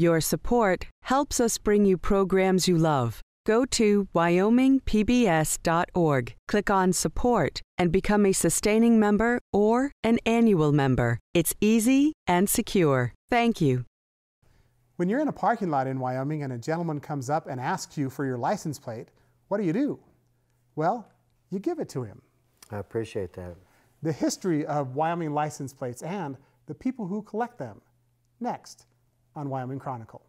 Your support helps us bring you programs you love. Go to wyomingpbs.org, click on Support, and become a sustaining member or an annual member. It's easy and secure. Thank you. When you're in a parking lot in Wyoming and a gentleman comes up and asks you for your license plate, what do? Well, you give it to him. I appreciate that. The history of Wyoming license plates and the people who collect them. Next on Wyoming Chronicle.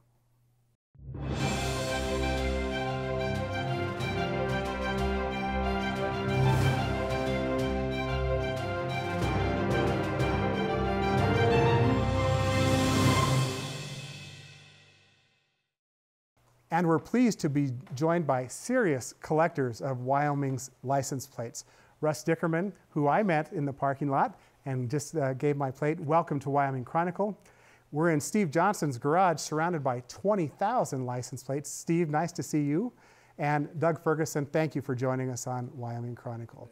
And we're pleased to be joined by serious collectors of Wyoming's license plates. Russ Dickerman, who I met in the parking lot and just gave my plate. Welcome to Wyoming Chronicle. We're in Steve Johnson's garage surrounded by 20,000 license plates. Steve, nice to see you. And Doug Ferguson, thank you for joining us on Wyoming Chronicle.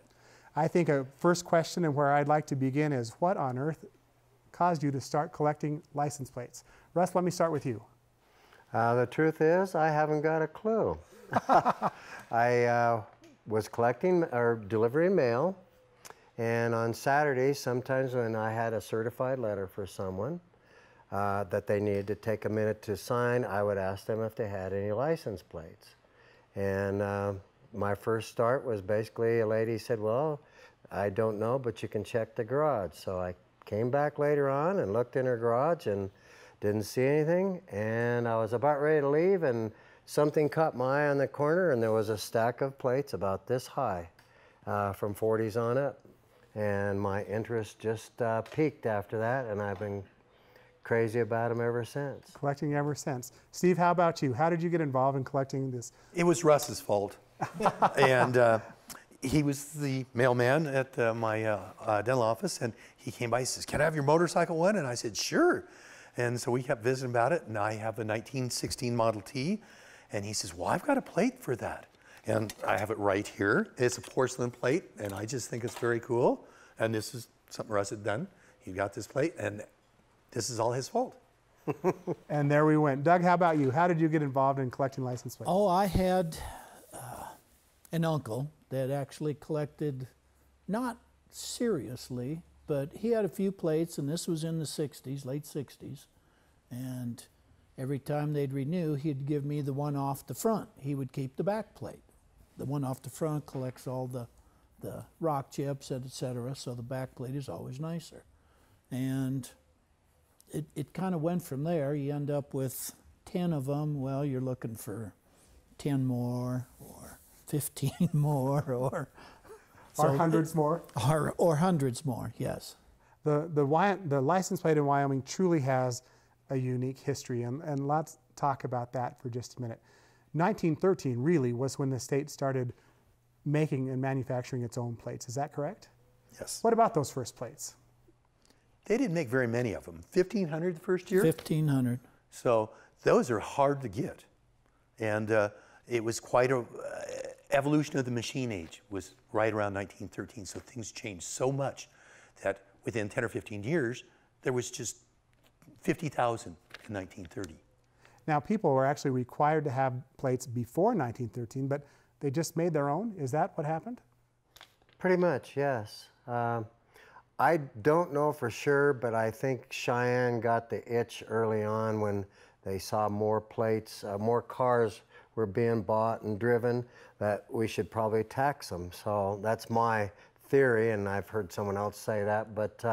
I think a first question and where I'd like to begin is what on earth caused you to start collecting license plates? Russ, let me start with you. The truth is, I haven't got a clue. I was collecting or delivering mail, and on Saturdays, sometimes when I had a certified letter for someone that they needed to take a minute to sign, I would ask them if they had any license plates. And my first start was basically a lady said, well, I don't know, but you can check the garage. So I came back later on and looked in her garage and didn't see anything, and I was about ready to leave, and something caught my eye on the corner, and there was a stack of plates about this high from 40s on up, and my interest just peaked after that, and I've been crazy about them ever since. Collecting ever since. Steve, how about you? How did you get involved in collecting this? It was Russ's fault, and he was the mailman at my dental office, and he came by, he says, can I have your motorcycle one? And I said, sure. And so we kept visiting about it, and I have the 1916 Model T, and he says, well, I've got a plate for that. And I have it right here. It's a porcelain plate, and I just think it's very cool. And this is something Russ had done. He got this plate, and this is all his fault. And there we went. Doug, how about you? How did you get involved in collecting license plates? Oh, I had an uncle that actually collected, not seriously, but he had a few plates, and this was in the 60s, late 60s. And every time they'd renew, he'd give me the one off the front. He would keep the back plate. The one off the front collects all the rock chips, etc., so the back plate is always nicer. And it kind of went from there. You end up with 10 of them. Well, you're looking for 10 more, or 15 more, or hundreds more? Or hundreds more, yes. The license plate in Wyoming truly has a unique history, and let's talk about that for just a minute. 1913 really was when the state started making and manufacturing its own plates. Is that correct? Yes. What about those first plates? They didn't make very many of them. 1,500 the first year? 1,500. So those are hard to get. And it was quite a evolution of the machine age was right around 1913. So things changed so much that within 10 or 15 years, there was just 50,000 in 1930. Now, people were actually required to have plates before 1913, but they just made their own. Is that what happened? Pretty much, yes. I don't know for sure, but I think Cheyenne got the itch early on when they saw more plates, more cars were being bought and driven, that we should probably tax them. So that's my theory, and I've heard someone else say that. But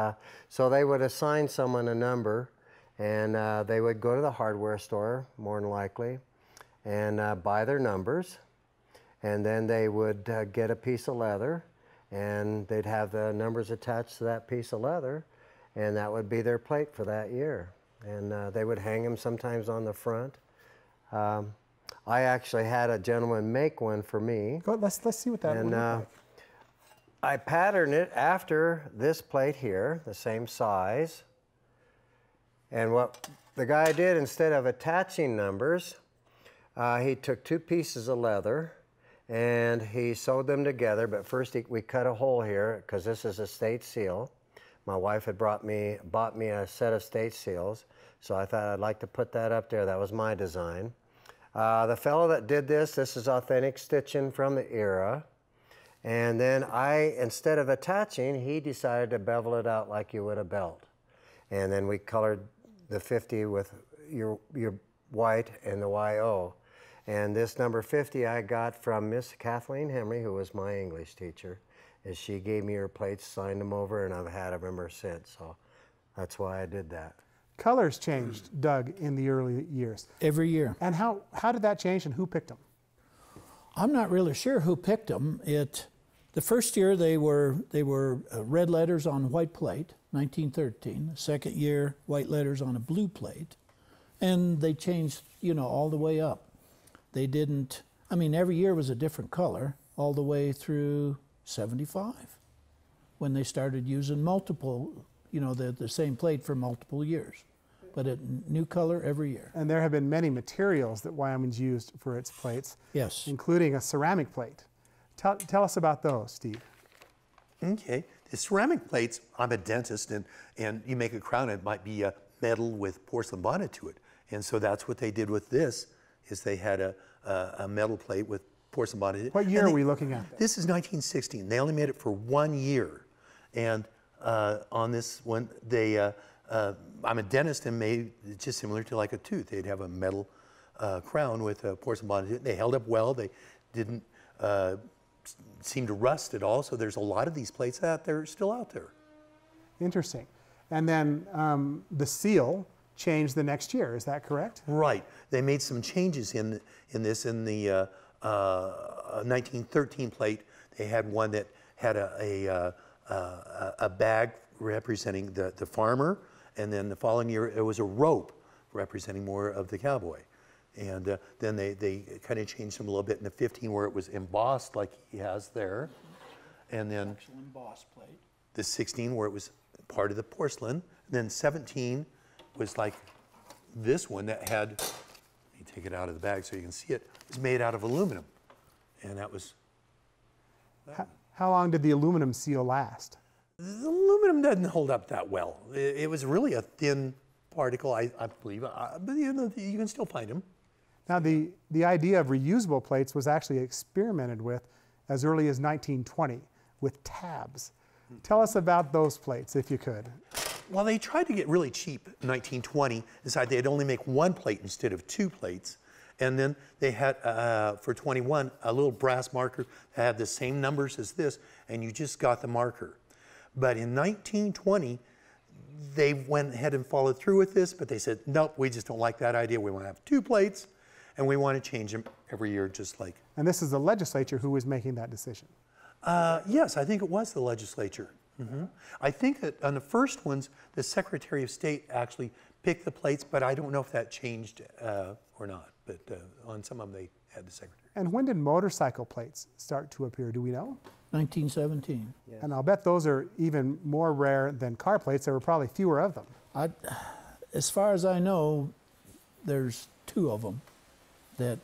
so they would assign someone a number, and they would go to the hardware store, more than likely, and buy their numbers. And then they would get a piece of leather, and they'd have the numbers attached to that piece of leather, and that would be their plate for that year. And they would hang them sometimes on the front. I actually had a gentleman make one for me. Go, let's see what that would look like. I patterned it after this plate here, the same size. And what the guy did, instead of attaching numbers, he took two pieces of leather and he sewed them together. But first we cut a hole here because this is a state seal. My wife had bought me a set of state seals. So I thought I'd like to put that up there. That was my design. The fellow that did this is authentic stitching from the era. And then instead of attaching, he decided to bevel it out like you would a belt. And then we colored the 50 with your white and the YO. And this number 50 I got from Miss Kathleen Henry, who was my English teacher. And she gave me her plates, signed them over, and I've had them ever since. So that's why I did that. Colors changed, Doug, in the early years. Every year. And how did that change and who picked them? I'm not really sure who picked them. The first year they were red letters on white plate, 1913. The second year, white letters on a blue plate. And they changed, all the way up. They didn't, every year was a different color all the way through 75 when they started using multiple, the same plate for multiple years. But a new color every year. And there have been many materials that Wyoming's used for its plates. Yes. Including a ceramic plate. Tell us about those, Steve. Okay. The ceramic plates, I'm a dentist, and you make a crown, it might be a metal with porcelain bonded to it. And so that's what they did with this, is they had a metal plate with porcelain bonded. What year are we looking at? This is 1916. They only made it for 1 year. And on this one, I'm a dentist and made it just similar to like a tooth. They'd have a metal crown with a porcelain bonded. They held up well. They didn't seem to rust at all. So there's a lot of these plates still out there. Interesting. And then the seal changed the next year. Is that correct? Right. They made some changes in this. In the 1913 plate, they had one that had a bag representing the farmer, and then the following year it was a rope representing more of the cowboy. And then they kind of changed them a little bit in the 15 where it was embossed like he has there. And then actual embossed plate. The 16 where it was part of the porcelain. And then 17 was like this one that had, let me take it out of the bag so you can see it, it was made out of aluminum. And that was... How long did the aluminum seal last? The aluminum doesn't hold up that well. It was really a thin particle, I believe, but you can still find them. Now the idea of reusable plates was actually experimented with as early as 1920 with tabs. Tell us about those plates, if you could. Well, they tried to get really cheap in 1920, decided they'd only make one plate instead of two plates. And then they had, for 21, a little brass marker that had the same numbers as this, and you just got the marker. But in 1920, they went ahead and followed through with this, but they said, nope, we just don't like that idea. We want to have two plates, and we want to change them every year just like. And this is the legislature who was making that decision? Yes, I think it was the legislature. Mm-hmm. I think that on the first ones, the Secretary of State actually picked the plates, but I don't know if that changed or not. But on some of them, they had the Secretary. And when did motorcycle plates start to appear? Do we know? 1917. Yes. And I'll bet those are even more rare than car plates. There were probably fewer of them. As far as I know, there's 2 of them that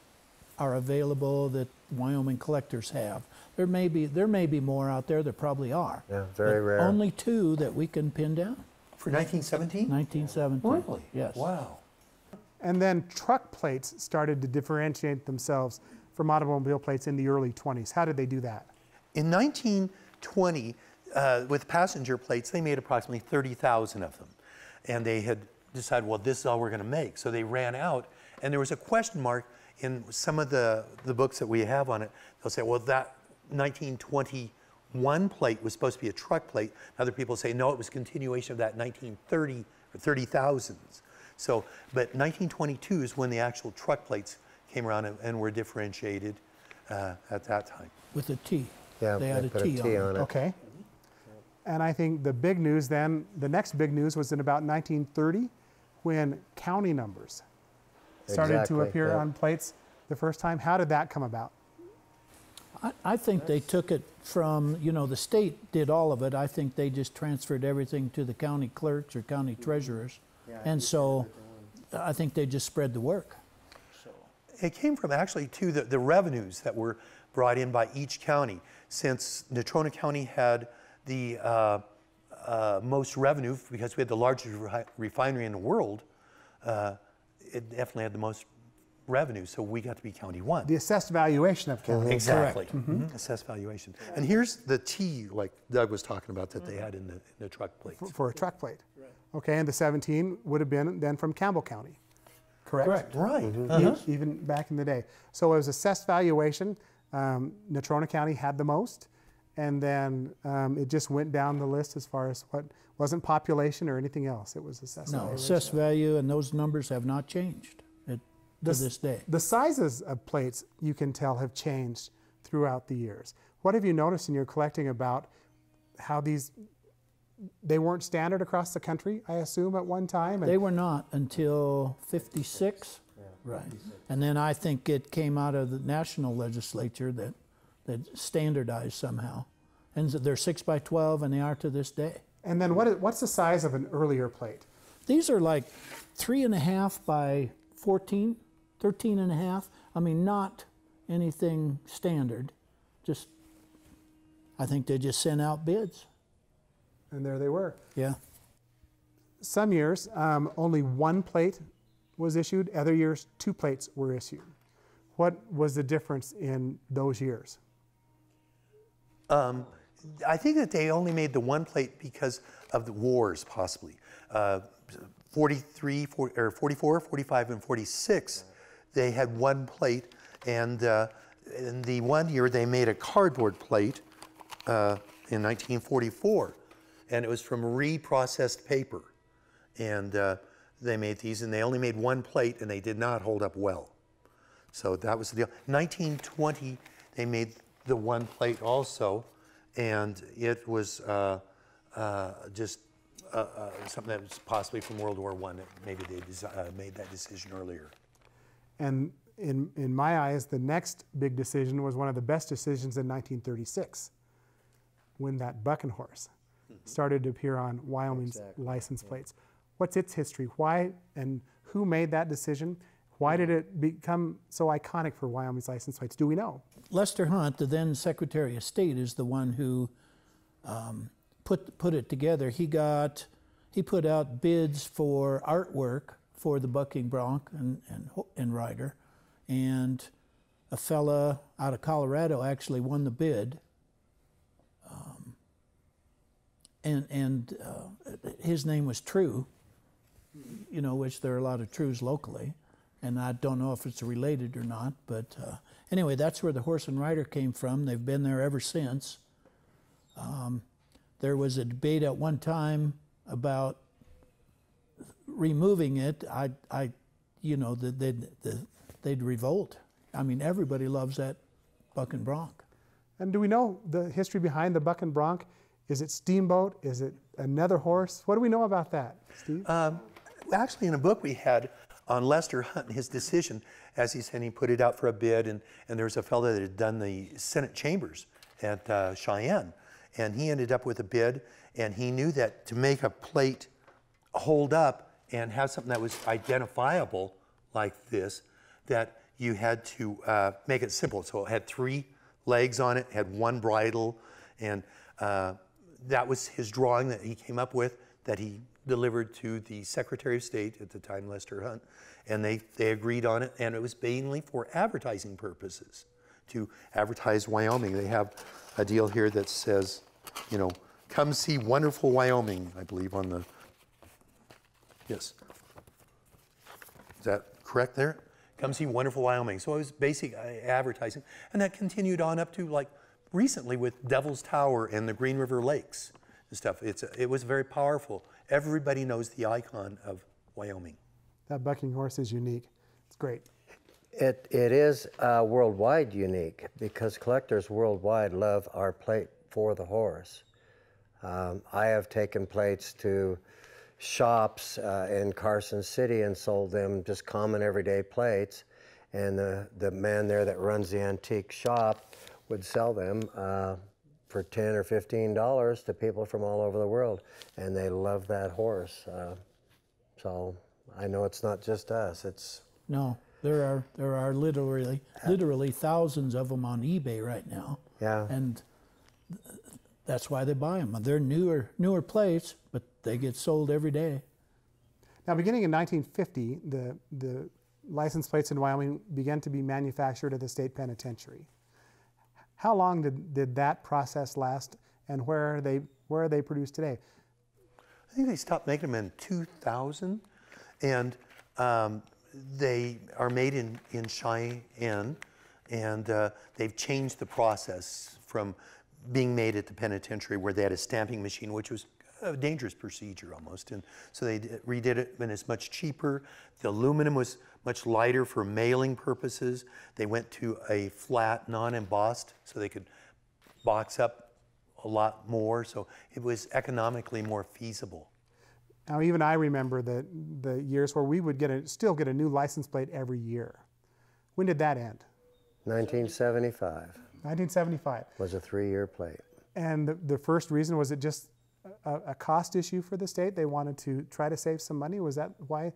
are available that Wyoming collectors have. There may be more out there. There probably are. Yeah, very rare. Only 2 that we can pin down. For 1917? 1917. Really? Yes. Wow. And then truck plates started to differentiate themselves from automobile plates in the early 20s. How did they do that? In 1920, with passenger plates, they made approximately 30,000 of them. And they had decided, well, this is all we're going to make. So they ran out, and there was a question mark in some of the books that we have on it. They'll say, well, that 1921 plate was supposed to be a truck plate. Other people say, no, it was a continuation of that 1930 or 30,000s. So, but 1922 is when the actual truck plates came around and were differentiated at that time. With a T. Yeah, they had a put T on it. Okay. And I think the big news then, the next big news was in about 1930 when county numbers started to appear on plates the first time. How did that come about? I think they took it from, the state did all of it. I think they just transferred everything to the county clerks or county treasurers. And so I think they just spread the work. It came from actually to the revenues that were brought in by each county. Since Natrona County had the most revenue because we had the largest refinery in the world, it definitely had the most revenue, so we got to be County 1. The assessed valuation of county. Exactly. Assessed valuation. And here's the T, like Doug was talking about, that they had in the truck plates. For a truck plate. Okay, and the 17 would have been then from Campbell County. Correct? Right. Even back in the day. So it was assessed valuation. Natrona County had the most, and then it just went down the list as far as what wasn't population or anything else. It was assessed No, valuation. assessed value, and those numbers have not changed to this day. The sizes of plates, you can tell, have changed throughout the years. What have you noticed in your collecting about how they weren't standard across the country, I assume, at one time? They were not until '56, right? And then I think it came out of the national legislature that standardized somehow, and they're 6 by 12, and they are to this day. And then what's the size of an earlier plate? These are like 3.5 by 14, 13.5. I mean, not anything standard. Just, I think they just sent out bids. And there they were. Yeah. Some years, only one plate was issued. Other years, 2 plates were issued. What was the difference in those years? I think that they only made the one plate because of the wars, possibly. 43, 44, 45, and 46, they had one plate, and in the one year they made a cardboard plate in 1944, and it was from reprocessed paper. And they made these, and they only made one plate, and they did not hold up well. So that was the deal. 1920, they made the one plate also, and it was just something that was possibly from World War I. Maybe they made that decision earlier. And in my eyes, the next big decision was one of the best decisions in 1936, when that bucking horse started to appear on Wyoming's license plates. What's its history? Why and who made that decision? Why did it become so iconic for Wyoming's license plates? Do we know? Lester Hunt, the then Secretary of State, is the one who put it together. He put out bids for artwork for the bucking bronc and rider, and a fella out of Colorado actually won the bid. His name was True, which there are a lot of Trues locally, and I don't know if it's related or not, but anyway, that's where the horse and rider came from. They've been there ever since. There was a debate at one time about removing it. They'd revolt. I mean, everybody loves that buck and bronc. And do we know the history behind the buck and bronc? Is it steamboat? Is it another horse? What do we know about that, Steve? Actually, in a book we had on Lester Hunt and his decision, as he said, he put it out for a bid, and there was a fellow that had done the Senate chambers at Cheyenne, and he ended up with a bid, and he knew that to make a plate hold up and have something that was identifiable like this, that you had to make it simple. So it had 3 legs on it, had 1 bridle, and that was his drawing that he came up with, that he delivered to the Secretary of State at the time, Lester Hunt, and they agreed on it, and it was mainly for advertising purposes, to advertise Wyoming. They have a deal here that says, come see wonderful Wyoming, I believe, on the, yes. Is that correct there? Come see wonderful Wyoming. So it was basic advertising, and that continued on up to like recently with Devil's Tower and the Green River Lakes and stuff. It was very powerful. Everybody knows the icon of Wyoming. That bucking horse is unique. It's great. It is worldwide unique because collectors worldwide love our plate for the horse. I have taken plates to shops in Carson City and sold them just common everyday plates, and the man there that runs the antique shop would sell them for $10 or $15 to people from all over the world, and they love that horse. So I know it's not just us. No, there are literally thousands of them on eBay right now. Yeah. And that's why they buy them. They're newer plates, but they get sold every day. Now, beginning in 1950, the license plates in Wyoming began to be manufactured at the state penitentiary. How long did that process last, and where are they produced today? I think they stopped making them in 2000, and they are made in Cheyenne, and they've changed the process from being made at the penitentiary where they had a stamping machine, which was a dangerous procedure almost, and so they redid it, and it's much cheaper. The aluminum was much lighter for mailing purposes. They went to a flat, non-embossed, so they could box up a lot more, so it was economically more feasible. Now, even I remember the years where we would still get a new license plate every year. When did that end? 1975 1975. was a 3-year plate. And the first reason, was it just a cost issue for the state? They wanted to try to save some money? Was that why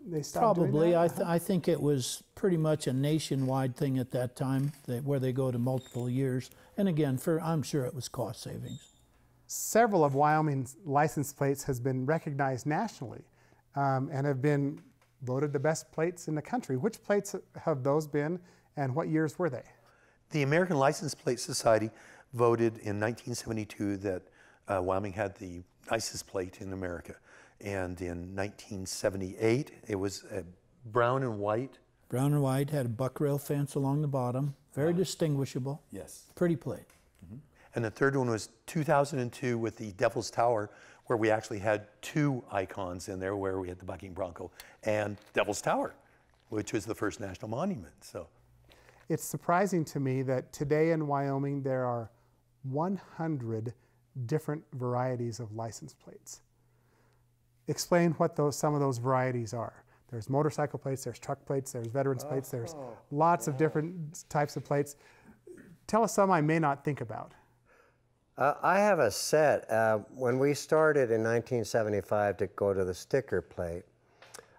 they stopped doing Probably. that? I think it was pretty much a nationwide thing at that time, where they go to multiple years. And again, I'm sure it was cost savings. Several of Wyoming's license plates has been recognized nationally and have been voted the best plates in the country. Which plates have those been, and what years were they? The American License Plate Society voted in 1972 that Wyoming had the nicest plate in America. And in 1978, it was brown and white. Brown and white, had a buck rail fence along the bottom, very distinguishable. Yes. Pretty plate. And the third one was 2002 with the Devil's Tower, where we actually had 2 icons in there, where we had the bucking bronco and Devil's Tower, which was the first national monument. So It's surprising to me that today in Wyoming there are 100 different varieties of license plates. Explain what some of those varieties are. There's motorcycle plates, there's truck plates, there's veterans plates, there's lots of different types of plates. Tell us some I may not think about. I have a set. When we started in 1975 to go to the sticker plate,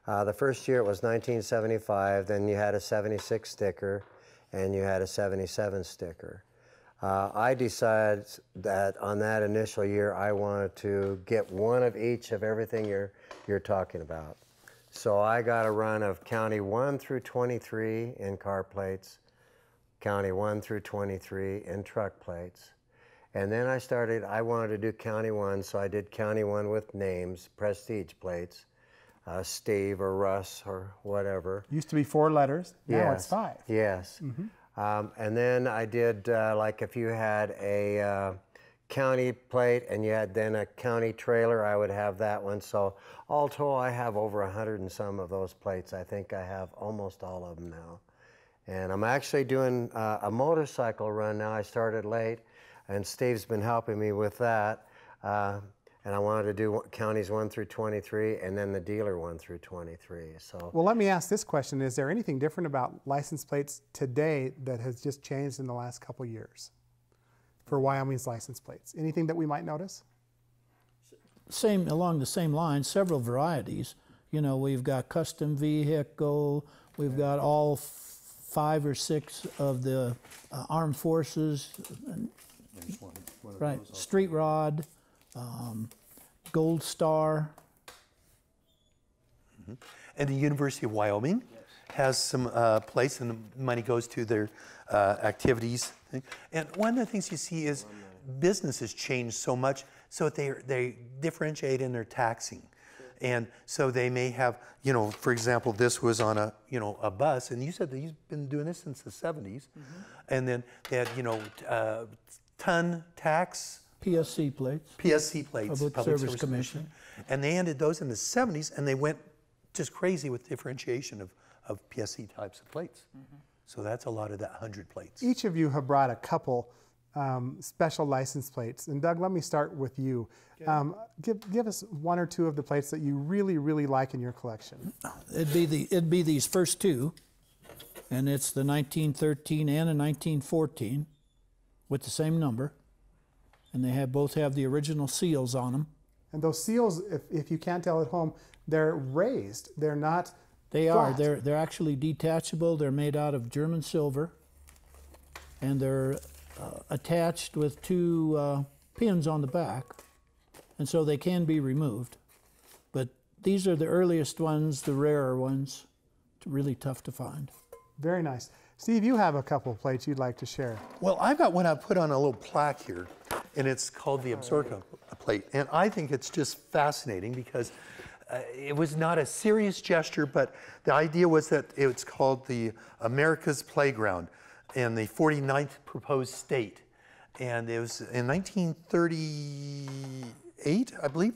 the first year it was 1975, then you had a 76 sticker, and you had a 77 sticker. I decided that on that initial year I wanted to get one of each of everything you're talking about. So I got a run of County 1 through 23 in car plates, County 1 through 23 in truck plates. And then I wanted to do County 1, so I did County 1 with names, prestige plates, Steve or Russ or whatever. Used to be 4 letters, now it's 5. Yes. And then I did, like if you had a county plate and you had then a county trailer, I would have that one. So all told, I have over 100 and some of those plates. I think I have almost all of them now. And I'm actually doing a motorcycle run now. I started late, and Steve's been helping me with that. And I wanted to do counties 1 through 23, and then the dealer 1 through 23. So, well, let me ask this question. Is there anything different about license plates today that has just changed in the last couple years for Wyoming's license plates? Anything that we might notice? Along the same lines, several varieties. You know, we've got custom vehicle, we've got all 5 or 6 of the armed forces, right, street rod, Gold Star. And the University of Wyoming has some plates, and the money goes to their activities. And one of the things you see is business has changed so much, so they differentiate in their taxing. And so they may have, you know, for example, this was on a bus, and you said that you've been doing this since the 70s. And then they had, ton tax. PSC plates. PSC plates. Public Service Commission. And they ended those in the 70s, and they went just crazy with differentiation of PSC types of plates. So that's a lot of that 100 plates. Each of you have brought a couple special license plates. And Doug, let me start with you. Give us 1 or 2 of the plates that you really, really like in your collection. It'd be these first 2, and it's the 1913 and a 1914 with the same number, and they both have the original seals on them. And those seals, if you can't tell at home, they're raised. They're not. They flat. are. They're actually detachable. They're made out of German silver, and they're attached with 2 pins on the back, and so they can be removed. But these are the earliest ones, the rarer ones. It's really tough to find. Very nice. Steve, you have a couple of plates you'd like to share. Well, I've got one I put on a little plaque here, and it's called the Absorica plate. And I think it's just fascinating because it was not a serious gesture, but the idea was that it's called the America's Playground in the 49th proposed state. And it was in 1938, I believe.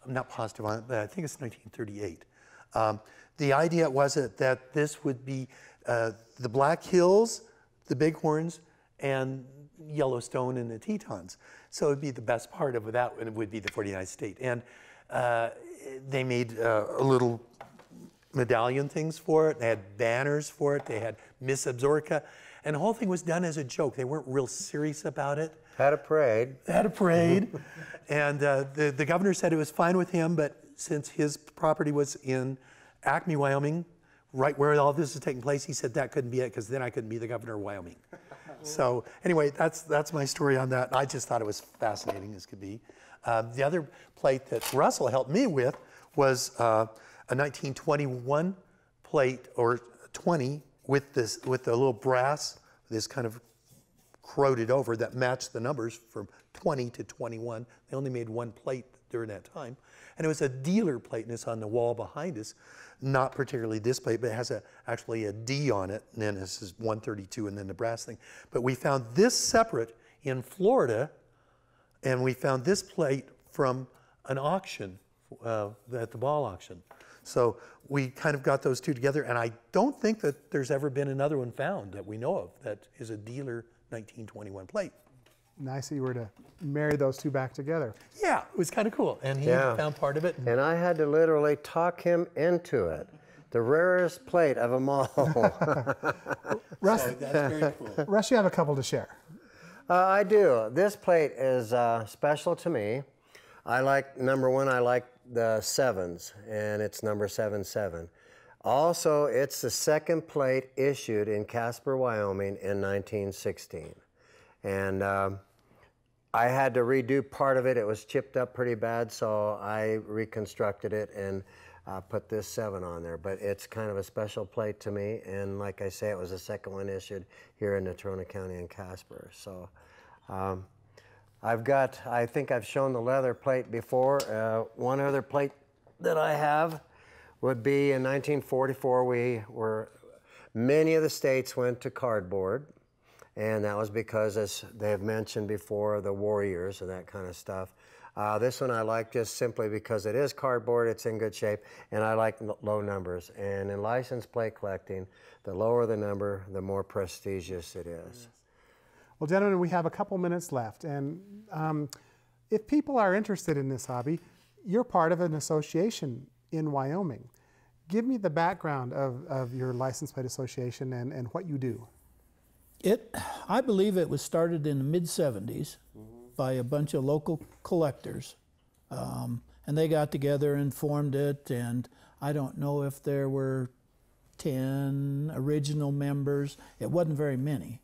I'm not positive on it, but I think it's 1938. The idea was that this would be the Black Hills, the Bighorns, and Yellowstone and the Tetons. So it would be the best part of that, and it would be the 49th state. And they made a little medallion things for it. They had banners for it. They had Miss Absorica. And the whole thing was done as a joke. They weren't real serious about it. Had a parade. Had a parade. And the governor said it was fine with him, but since his property was in Acme, Wyoming, right where all this is taking place, he said that couldn't be it because then I couldn't be the governor of Wyoming. So anyway, that's my story on that. I just thought it was fascinating as could be. The other plate that Russell helped me with was a 1921 plate, or 20, with the little brass, this kind of corroded over that matched the numbers from 20 to 21. They only made one plate during that time. And it was a dealer plate, and it's on the wall behind us. Not particularly this plate, but it has actually a D on it, and then this is 132, and then the brass thing. But we found this separate in Florida, and we found this plate from an auction at the ball auction. So we kind of got those two together, and I don't think that there's ever been another one found that we know of that is a dealer 1921 plate. Nice that you were to marry those two back together. Yeah, it was kind of cool, and he found part of it. And I had to literally talk him into it. The rarest plate of them all. Russ, So that's very cool. Russ, you have a couple to share. I do. This plate is special to me. I like, number one, I like the sevens, and it's number 77. Also, it's the second plate issued in Casper, Wyoming in 1916. And I had to redo part of it. It was chipped up pretty bad, so I reconstructed it and put this 7 on there. But it's kind of a special plate to me, and like I say, it was the second one issued here in Natrona County in Casper. So I think I've shown the leather plate before. One other plate that I have would be in 1944, many of the states went to cardboard. And that was because, as they have mentioned before, the warriors and that kind of stuff. This one I like just simply because it is cardboard, it's in good shape, and I like low numbers. And in license plate collecting, the lower the number, the more prestigious it is. Well, gentlemen, we have a couple minutes left. And if people are interested in this hobby, you're part of an association in Wyoming. Give me the background of your license plate association and what you do. I believe it was started in the mid-70s by a bunch of local collectors. And they got together and formed it, and I don't know if there were 10 original members. It wasn't very many.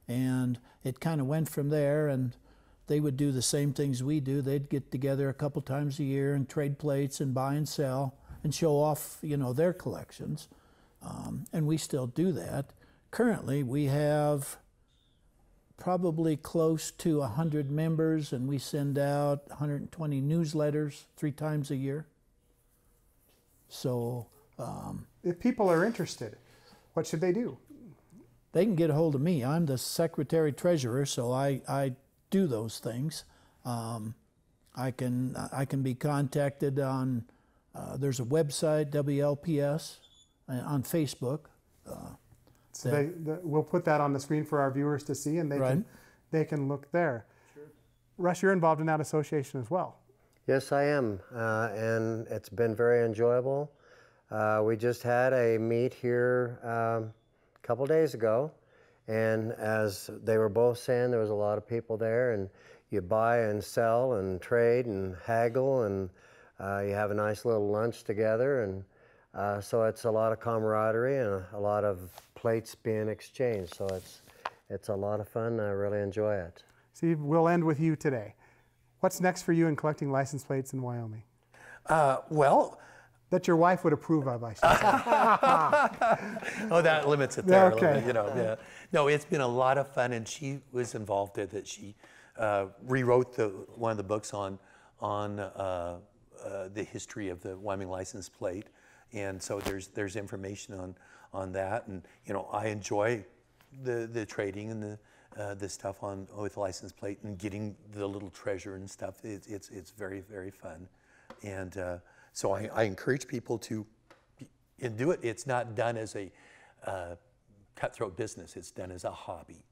And it kind of went from there, and they would do the same things we do. They'd get together a couple times a year and trade plates and buy and sell and show off, their collections. And we still do that. Currently, we have probably close to 100 members, and we send out 120 newsletters 3 times a year. So if people are interested, what should they do? They can get a hold of me. I'm the secretary-treasurer, so I do those things. I can be contacted on, there's a website, WLPS, on Facebook. So we'll put that on the screen for our viewers to see, and they can look there. Sure. Russ, you're involved in that association as well. Yes, I am, and it's been very enjoyable. We just had a meet here a couple days ago, and as they were both saying, there was a lot of people there, and you buy and sell and trade and haggle, and you have a nice little lunch together, and so it's a lot of camaraderie and a lot of plates being exchanged. So it's a lot of fun. I really enjoy it. Steve, we'll end with you today. What's next for you in collecting license plates in Wyoming? Well, That your wife would approve of, I should say. Oh, that limits it there a little Okay. bit, you know. Yeah. No, it's been a lot of fun, and she was involved in it. She rewrote one of the books on the history of the Wyoming license plate, and so there's information on that, and you know, I enjoy the trading and the stuff with license plate and getting the little treasure and stuff. It's very, very fun, and so I encourage people to do it. It's not done as a cutthroat business. It's done as a hobby,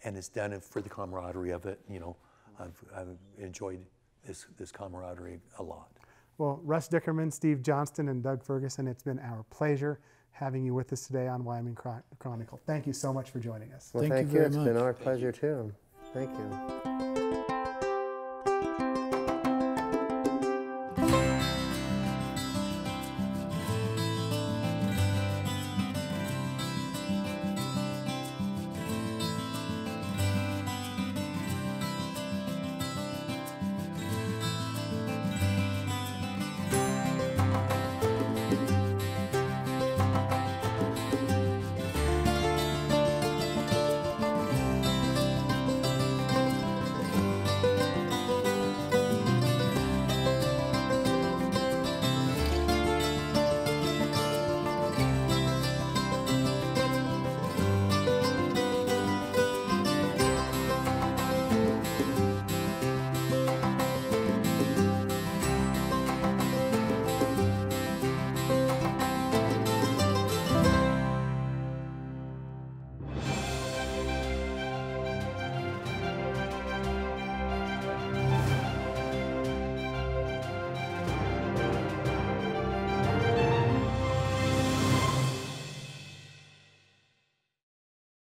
and it's done for the camaraderie of it. You know, I've enjoyed this camaraderie a lot. Well, Russ Dickerman, Steve Johnston, and Doug Ferguson, it's been our pleasure having you with us today on Wyoming Chronicle. Thank you so much for joining us. Well, Thank you thank you. very It's much. been our pleasure too. Thank you.